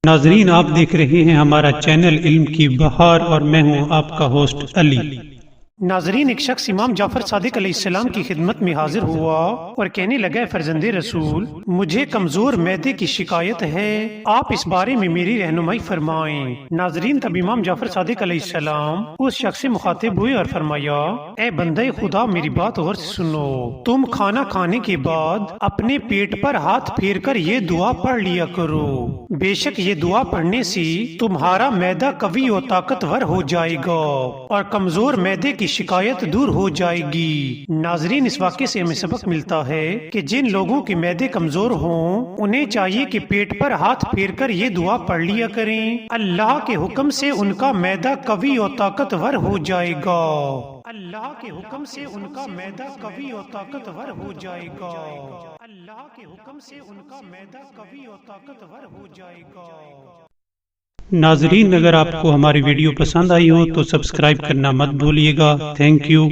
ناظرین، آپ دیکھ رہے ہیں ہمارا چینل علم کی بہار اور میں ہوں آپ کا ہوسٹ علی۔ ناظرین، ایک شخص امام جعفر صادق علیہ السلام کی خدمت میں حاضر ہوا اور کہنے لگا، فرزند رسول، مجھے کمزور معدے کی شکایت ہے، آپ اس بارے میں میری رہنمائی فرمائیں۔ ناظرین، تب امام جعفر صادق علیہ السلام اس شخص سے مخاطب ہوئے اور فرمایا، اے بندہ خدا، میری بات غور سے سنو، تم کھانا کھانے کے بعد اپنے پیٹ پر ہاتھ پھیر کر یہ دعا پڑھ لیا کرو، بے شک یہ دعا پڑھنے سے تمہارا معدہ قوی و طاقتور ہو جائے گا اور کمزور معدے کی شکایت دور ہو جائے گی۔ ناظرین، اس واقعے سے ہمیں سبق ملتا ہے کہ جن لوگوں کے معدے کمزور ہوں انہیں چاہیے کہ پیٹ پر ہاتھ پھیر کر یہ دعا پڑھ لیا کریں، اللہ کے حکم سے ان کا معدہ قوی اور طاقتور ہو جائے گا۔ اللہ کے حکم سے ان کا معدہ قوی اور طاقتور ہو جائے گا۔ اللہ کے حکم سے ان کا معدہ قوی اور طاقتور ہو جائے گا۔ ناظرین، اگر آپ کو ہماری ویڈیو پسند آئی ہو تو سبسکرائب کرنا مت بھولیے گا۔ Thank you.